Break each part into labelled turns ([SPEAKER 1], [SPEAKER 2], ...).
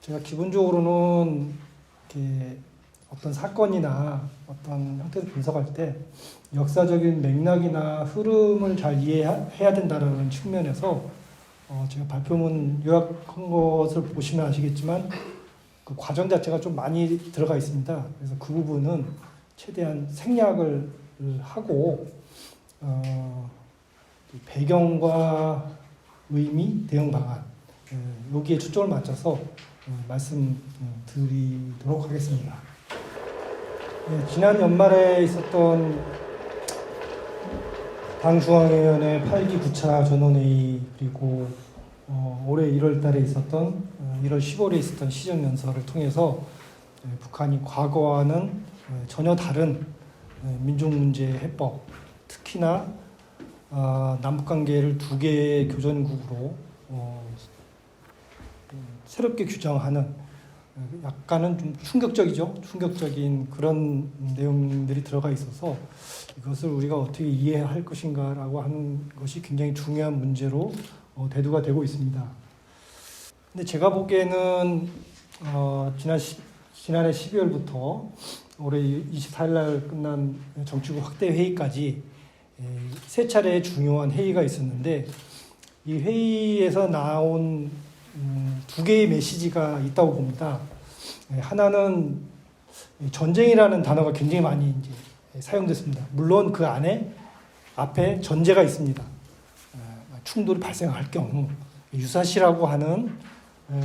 [SPEAKER 1] 제가 기본적으로는 이렇게 어떤 사건이나 어떤 형태를 분석할 때 역사적인 맥락이나 흐름을 잘 이해해야 된다는 측면에서 제가 발표문 요약한 것을 보시면 아시겠지만 그 과정 자체가 좀 많이 들어가 있습니다. 그래서 그 부분은 최대한 생략을 하고 배경과 의미, 대응 방안 여기에 초점을 맞춰서 말씀드리도록 하겠습니다. 지난 연말에 있었던 당중앙위원회 8기 9차 전원회의 그리고 올해 1월 달에 있었던 1월 15일에 있었던 시정연설을 통해서 북한이 과거와는 전혀 다른 민족문제 해법, 특히나 남북관계를 두 개의 교전국으로 새롭게 규정하는 약간은 좀 충격적인 그런 내용들이 들어가 있어서 이것을 우리가 어떻게 이해할 것인가라고 하는 것이 굉장히 중요한 문제로 대두가 되고 있습니다. 근데 제가 보기에는 지난해 12월부터 올해 24일 날 끝난 정치국 확대 회의까지 세 차례의 중요한 회의가 있었는데 이 회의에서 나온 두 개의 메시지가 있다고 봅니다. 하나는 전쟁이라는 단어가 굉장히 많이 이제 사용됐습니다. 물론 그 앞에 전제가 있습니다. 충돌이 발생할 경우 유사시라고 하는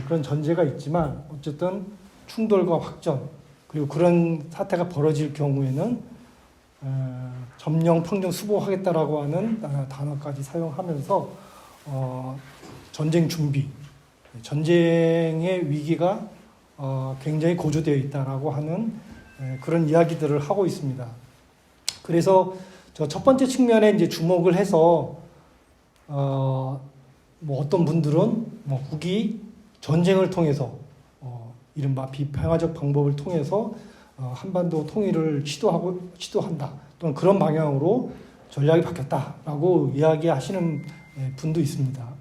[SPEAKER 1] 그런 전제가 있지만 어쨌든 충돌과 확전 그리고 그런 사태가 벌어질 경우에는 점령, 평정, 수복하겠다라고 하는 단어까지 사용하면서 전쟁 준비, 전쟁의 위기가 굉장히 고조되어 있다라고 하는 그런 이야기들을 하고 있습니다. 그래서 저 첫 번째 측면에 이제 주목을 해서 뭐 어떤 분들은 국이 전쟁을 통해서 이른바 비평화적 방법을 통해서 한반도 통일을 시도한다 또는 그런 방향으로 전략이 바뀌었다라고 이야기하시는 분도 있습니다.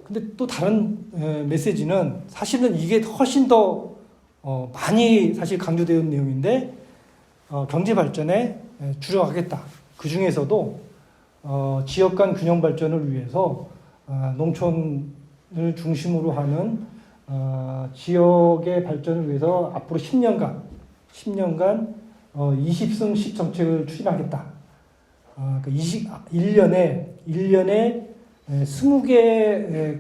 [SPEAKER 1] 근데 또 다른 메시지는 사실은 이게 훨씬 더 많이 사실 강조되어 있는 내용인데 경제 발전에 주력하겠다. 그 중에서도 지역 간 균형 발전을 위해서 농촌을 중심으로 하는 지역의 발전을 위해서 앞으로 10년간 20승 10 정책을 추진하겠다. 그러니까 1년에 20개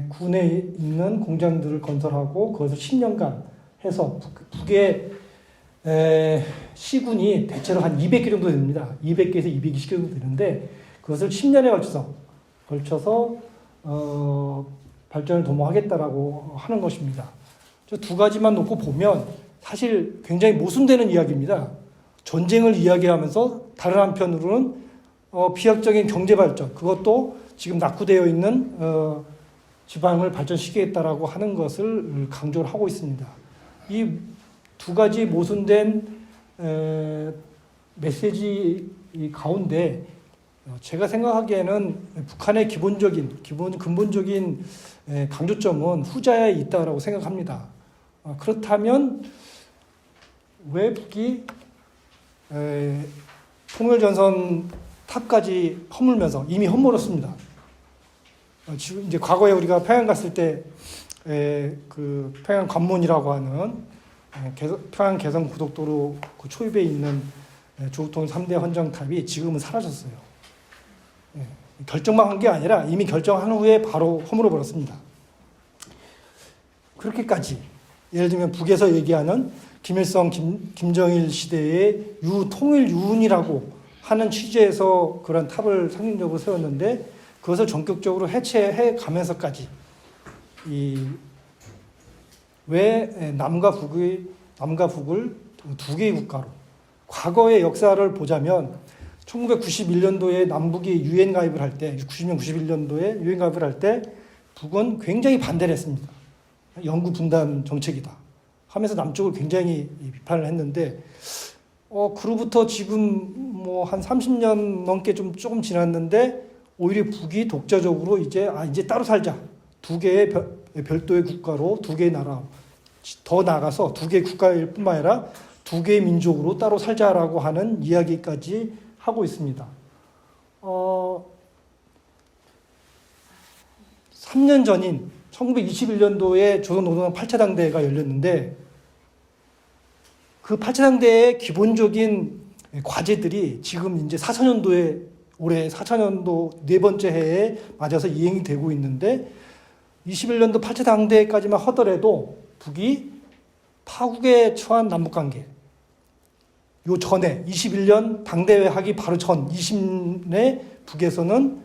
[SPEAKER 1] 군에 있는 공장들을 건설하고 그것을 10년간 해서 북의 시군이 대체로 한 200개 정도 됩니다. 200개에서 220개 정도 되는데 그것을 10년에 걸쳐서 발전을 도모하겠다라고 하는 것입니다. 저 두 가지만 놓고 보면 사실 굉장히 모순되는 이야기입니다. 전쟁을 이야기하면서 다른 한편으로는 비약적인 경제 발전, 그것도 지금 낙후되어 있는 지방을 발전시키겠다라고 하는 것을 강조를 하고 있습니다. 이 두 가지 모순된 메시지 가운데 제가 생각하기에는 북한의 근본적인 강조점은 후자에 있다고 생각합니다. 그렇다면 왜 북이 통일전선 탑까지 허물면서 이미 헛물었습니다. 지금 이제 과거에 우리가 평양 갔을 때 그 평양 관문이라고 하는 평양 개성 고속도로 그 초입에 있는 조국통 3대 헌정탑이 지금은 사라졌어요. 결정만 한 게 아니라 이미 결정한 후에 바로 허물어 버렸습니다. 그렇게까지 예를 들면 북에서 얘기하는 김일성, 김정일 시대의 통일 유운이라고 하는 취지에서 그런 탑을 상징적으로 세웠는데 그것을 전격적으로 해체해 가면서까지 왜 남과 북을 두 개의 국가로 과거의 역사를 보자면 1991년도에 남북이 유엔 가입을 할 때 90년 91년도에 유엔 가입을 할 때 북은 굉장히 반대를 했습니다. 영구 분단 정책이다 하면서 남쪽을 굉장히 비판을 했는데 그로부터 지금 뭐 한 30년 넘게 조금 지났는데 오히려 북이 독자적으로 이제 따로 살자. 두 개의 별도의 국가로 두 개의 나라, 더 나아가서 두 개의 국가일 뿐만 아니라 두 개의 민족으로 따로 살자라고 하는 이야기까지 하고 있습니다. 3년 전인 1921년도에 조선노동당 8차 당대회가 열렸는데 그 8차 당대회의 기본적인 과제들이 지금 이제 4차년도에 올해 4차년도 네 번째 해에 맞아서 이행이 되고 있는데 21년도 8차 당대회까지만 하더라도 북이 파국에 처한 남북관계 요 전에 21년 당대회 하기 바로 전 20내 북에서는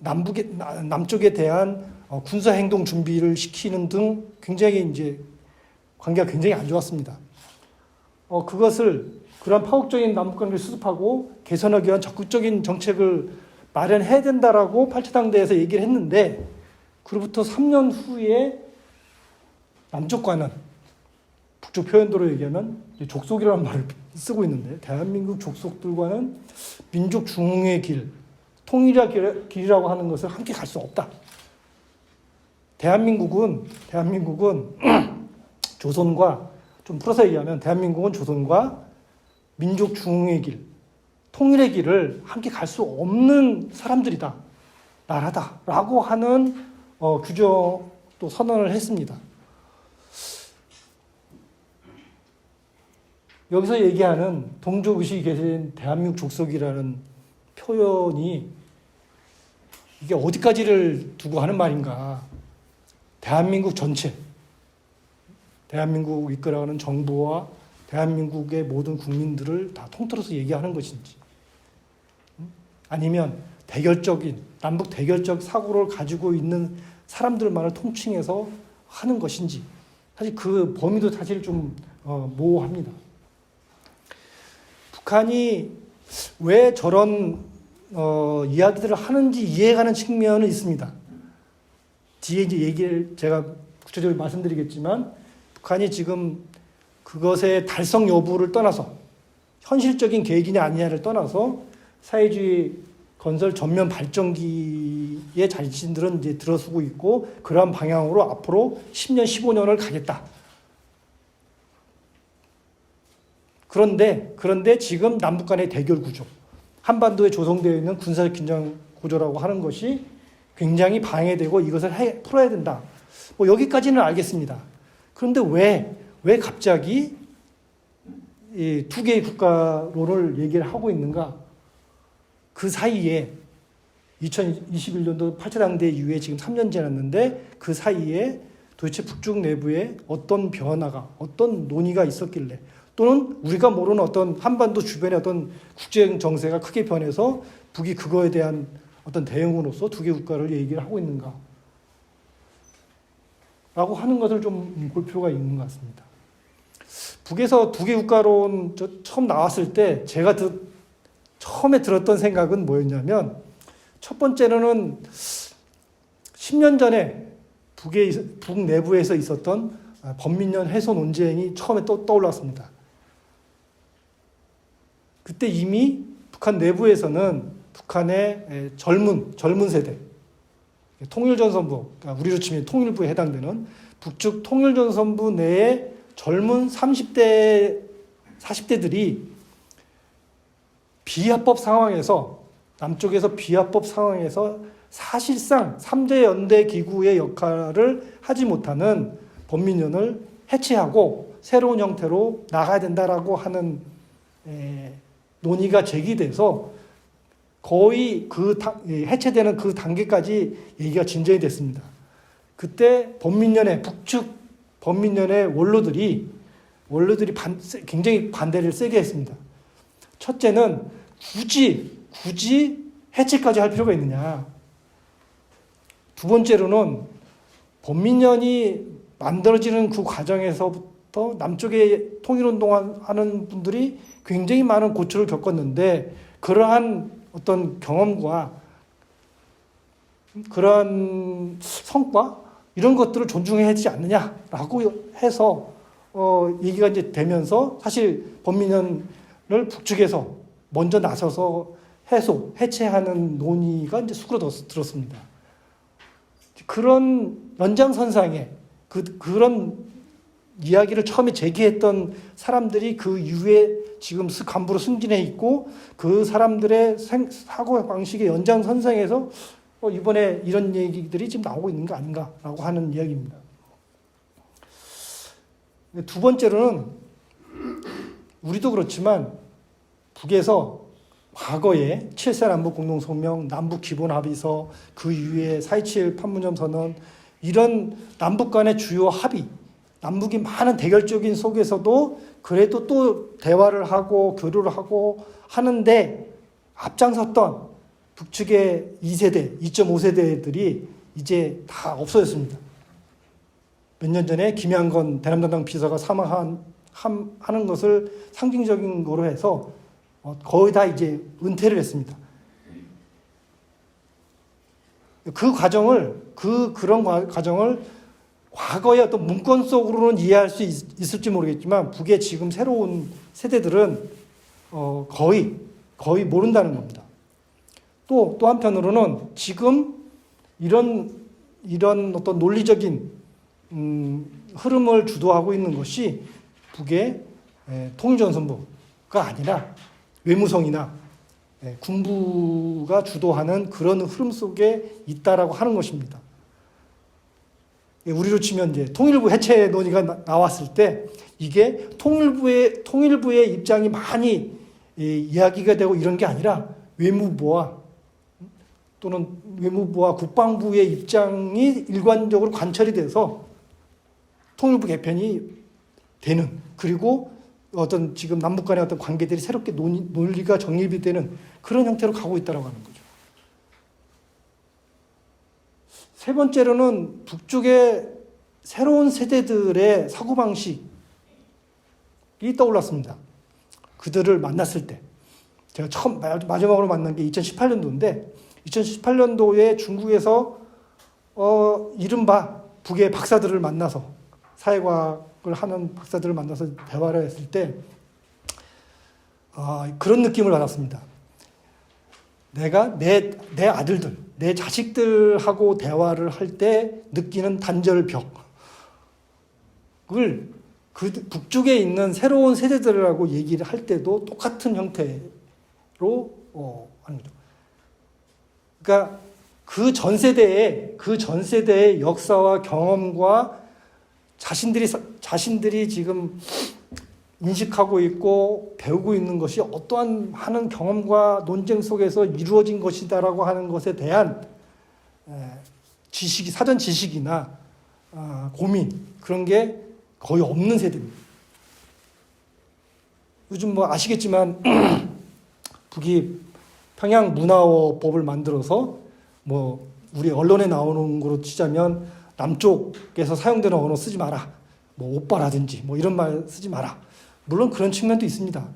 [SPEAKER 1] 남쪽에 대한 군사 행동 준비를 시키는 등 굉장히 이제 관계가 굉장히 안 좋았습니다. 그러한 파국적인 남북관계를 수습하고 개선하기 위한 적극적인 정책을 마련해야 된다라고 8차 당대에서 얘기를 했는데 그로부터 3년 후에 남쪽과는 북쪽 표현도로 얘기하면 족속이라는 말을 쓰고 있는데 대한민국 족속들과는 민족 중흥의 길, 통일의 길이라고 하는 것을 함께 갈 수 없다. 대한민국은 조선과 좀 풀어서 얘기하면 대한민국은 조선과 민족 중흥의 길, 통일의 길을 함께 갈 수 없는 사람들이다. 나라다라고 하는 규정도 선언을 했습니다. 여기서 얘기하는 동족의식이 계신 대한민국 족속이라는 표현이 이게 어디까지를 두고 하는 말인가? 대한민국 전체, 대한민국을 이끌어가는 정부와 대한민국의 모든 국민들을 다 통틀어서 얘기하는 것인지, 아니면 남북 대결적 사고를 가지고 있는 사람들만을 통칭해서 하는 것인지, 사실 그 범위도 사실 좀 모호합니다. 북한이 왜 저런 이야기들을 하는지 이해가는 측면은 있습니다. 뒤에 이제 제가 구체적으로 말씀드리겠지만, 북한이 지금 그것의 달성 여부를 떠나서 현실적인 계획이냐 아니냐를 떠나서 사회주의 건설 전면 발전기의 자신들은 이제 들어서고 있고 그러한 방향으로 앞으로 10년, 15년을 가겠다. 그런데 지금 남북 간의 대결 구조, 한반도에 조성되어 있는 군사적 긴장 구조라고 하는 것이 굉장히 방해되고 이것을 풀어야 된다. 뭐 여기까지는 알겠습니다. 그런데 왜 갑자기 이 두 개의 국가론을 얘기를 하고 있는가? 그 사이에 2021년도 8차 당대 이후에 지금 3년 지났는데 그 사이에 도대체 북쪽 내부에 어떤 변화가, 어떤 논의가 있었길래, 또는 우리가 모르는 어떤 한반도 주변의 어떤 국제 정세가 크게 변해서 북이 그거에 대한 어떤 대응으로서 두 개 국가를 얘기를 하고 있는가? 라고 하는 것을 좀 볼 필요가 있는 것 같습니다. 북에서 두 개 국가론 처음 나왔을 때 제가 처음에 들었던 생각은 뭐였냐면, 첫 번째로는 10년 전에 북 내부에서 있었던 범민련 해소 논쟁이 처음에 떠올랐습니다. 그때 이미 북한 내부에서는 북한의 젊은 세대, 통일전선부, 그러니까 우리로 치면 통일부에 해당되는 북측 통일전선부 내의 젊은 30대, 40대들이 비합법 상황에서, 남쪽에서 비합법 상황에서 사실상 3대 연대 기구의 역할을 하지 못하는 범민련을 해체하고 새로운 형태로 나가야 된다라고 하는 논의가 제기돼서 거의 해체되는 그 단계까지 얘기가 진전이 됐습니다. 그때 북측 범민련의 원로들이 굉장히 반대를 세게 했습니다. 첫째는 굳이 해체까지 할 필요가 있느냐. 두 번째로는 범민련이 만들어지는 그 과정에서부터 남쪽에 통일운동하는 분들이 굉장히 많은 고초를 겪었는데 그러한 어떤 경험과 그러한 성과 이런 것들을 존중해야 되지 않느냐라고 해서 얘기가 이제 되면서 사실 범민련을 북측에서 먼저 나서서 해체하는 논의가 이제 수그러들었습니다. 그런 연장선상에 그런 이야기를 처음에 제기했던 사람들이 그 이후에 지금 간부로 승진해 있고 그 사람들의 사고 방식의 연장선상에서 이번에 이런 얘기들이 지금 나오고 있는 거 아닌가라고 하는 이야기입니다. 두 번째로는 우리도 그렇지만 북에서 과거에 7사 남북 공동성명, 남북 기본합의서, 그 이후에 4.27 판문점 선언, 이런 남북 간의 주요 합의, 남북이 많은 대결적인 속에서도 그래도 또 대화를 하고 교류를 하고 하는데 앞장섰던 북측의 2세대, 2.5세대들이 이제 다 없어졌습니다. 몇 년 전에 김양건 대남단당 비서가 사망하는 것을 상징적인 거로 해서 거의 다 이제 은퇴를 했습니다. 그런 과정을 과거의 어떤 문건 속으로는 이해할 수 있을지 모르겠지만 북의 지금 새로운 세대들은 거의 모른다는 겁니다. 또 한편으로는 지금 이런 어떤 논리적인 흐름을 주도하고 있는 것이 북의 통일전선부가 아니라 외무성이나 군부가 주도하는 그런 흐름 속에 있다라고 하는 것입니다. 우리로 치면 이제 통일부 해체 논의가 나왔을 때 이게 통일부의 입장이 많이 이야기가 되고 이런 게 아니라 외무부와 국방부의 입장이 일관적으로 관철이 돼서 통일부 개편이 되는, 그리고 어떤 지금 남북 간의 어떤 관계들이 새롭게 논리가 정립이 되는 그런 형태로 가고 있다고 하는 거죠. 세 번째로는 북쪽의 새로운 세대들의 사고방식이 떠올랐습니다. 그들을 만났을 때. 제가 마지막으로 만난 게 2018년도인데, 2018년도에 중국에서 이른바 북의 박사들을 만나서, 사회과학을 하는 박사들을 만나서 대화를 했을 때 그런 느낌을 받았습니다. 내가 내 아들들, 내 자식들하고 대화를 할 때 느끼는 단절벽을 그 북쪽에 있는 새로운 세대들하고 얘기를 할 때도 똑같은 형태로 하는 거죠. 그러니까 그 전 세대의 역사와 경험과 자신들이 지금 인식하고 있고 배우고 있는 것이 어떠한 하는 경험과 논쟁 속에서 이루어진 것이다라고 하는 것에 대한 사전 지식이나 고민, 그런 게 거의 없는 세대입니다. 요즘 아시겠지만 북이 평양 문화어법을 만들어서 우리 언론에 나오는 거로 치자면 남쪽에서 사용되는 언어 쓰지 마라, 오빠라든지 이런 말 쓰지 마라. 물론 그런 측면도 있습니다.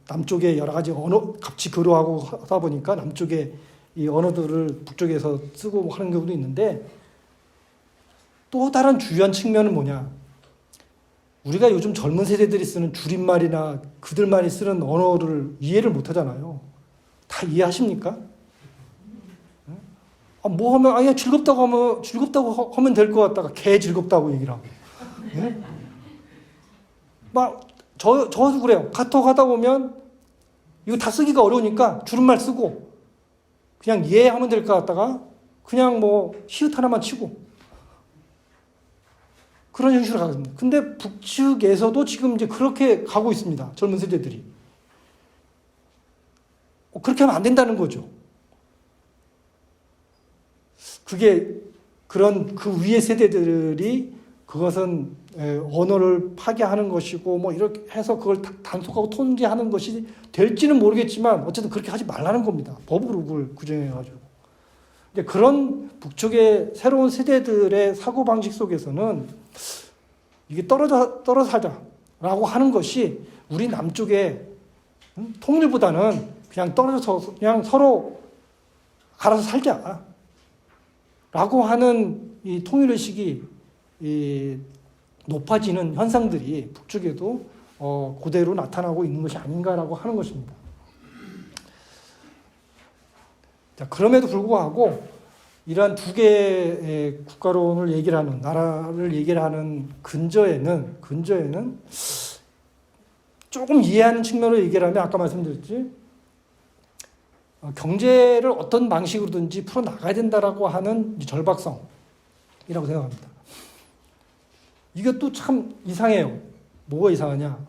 [SPEAKER 1] 남쪽에 여러 가지 언어 같이 교류하고 하다 보니까 남쪽의 이 언어들을 북쪽에서 쓰고 하는 경우도 있는데, 또 다른 주요한 측면은 뭐냐? 우리가 요즘 젊은 세대들이 쓰는 줄임말이나 그들만이 쓰는 언어를 이해를 못 하잖아요. 다 이해하십니까? 하면 즐겁다고 하면 될 것 같다가 개 즐겁다고 얘기를 하고. 네? 저도 그래요. 카톡 하다 보면 이거 다 쓰기가 어려우니까 줄임말 쓰고 그냥 이해하면 될 것 같다가 그냥 히읗 하나만 치고 그런 형식으로 가거든요. 근데 북측에서도 지금 이제 그렇게 가고 있습니다. 젊은 세대들이. 그렇게 하면 안 된다는 거죠. 그게 그 위의 세대들이 그것은 언어를 파괴하는 것이고 이렇게 해서 그걸 단속하고 통제하는 것이 될지는 모르겠지만 어쨌든 그렇게 하지 말라는 겁니다. 법으로 그걸 규정해가지고. 근데 그런 북쪽의 새로운 세대들의 사고방식 속에서는 이게 떨어져 살자라고 하는 것이 우리 남쪽의 통일보다는 그냥 떨어져서 그냥 서로 알아서 살자 라고 하는 이 통일의식이 높아지는 현상들이 북쪽에도 그대로 나타나고 있는 것이 아닌가라고 하는 것입니다. 자, 그럼에도 불구하고 이러한 두 개의 국가론을 얘기를 하는, 나라를 얘기를 하는 근저에는 조금 이해하는 측면으로 얘기를 하면 아까 말씀드렸지, 경제를 어떤 방식으로든지 풀어나가야 된다라고 하는 절박성이라고 생각합니다. 이것도 참 이상해요. 뭐가 이상하냐.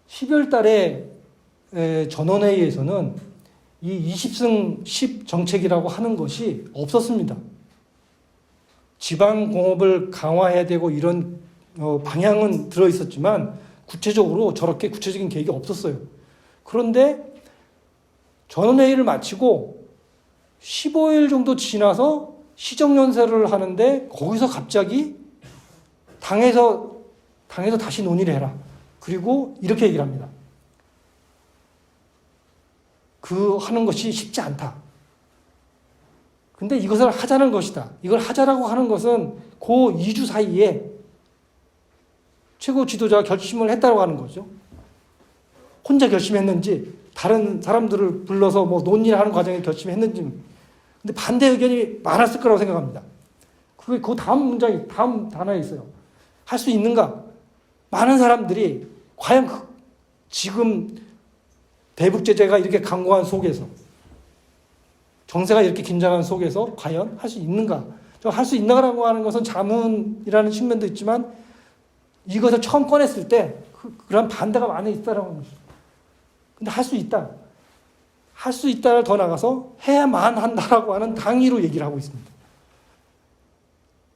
[SPEAKER 1] 12월 달에 전원회의에서는 이 20승 10 정책이라고 하는 것이 없었습니다. 지방공업을 강화해야 되고 이런 방향은 들어있었지만 구체적으로 저렇게 구체적인 계획이 없었어요. 그런데 전원회의를 마치고 15일 정도 지나서 시정연설을 하는데 거기서 갑자기 당에서 다시 논의를 해라. 그리고 이렇게 얘기를 합니다. 그 하는 것이 쉽지 않다. 근데 이것을 하자는 것이다. 이걸 하자라고 하는 것은 그 2주 사이에 최고 지도자가 결심을 했다고 하는 거죠. 혼자 결심했는지 다른 사람들을 불러서 뭐 논의를 하는 과정에 결심했는지. 근데 반대 의견이 많았을 거라고 생각합니다. 그게 그 다음 문장이 다음 단어에 있어요. 할 수 있는가? 많은 사람들이 과연 지금 대북 제재가 이렇게 강고한 속에서, 정세가 이렇게 긴장한 속에서 과연 할 수 있는가? 할 수 있는가라고 하는 것은 자문이라는 측면도 있지만 이것을 처음 꺼냈을 때 그런 반대가 많이 있다라는 것이죠. 근데 할 수 있다. 할 수 있다를 더 나가서 해야만 한다라고 하는 당위로 얘기를 하고 있습니다.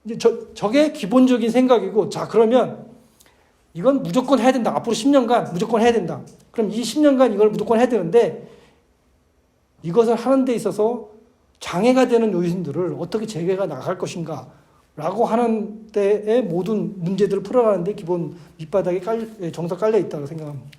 [SPEAKER 1] 이제 저게 기본적인 생각이고, 자, 그러면 이건 무조건 해야 된다. 앞으로 10년간 무조건 해야 된다. 그럼 이 10년간 이걸 무조건 해야 되는데 이것을 하는 데 있어서 장애가 되는 요인들을 어떻게 제거해 나갈 것인가 라고 하는 데에 모든 문제들을 풀어가는데 기본 밑바닥에 정석 깔려 있다고 생각합니다.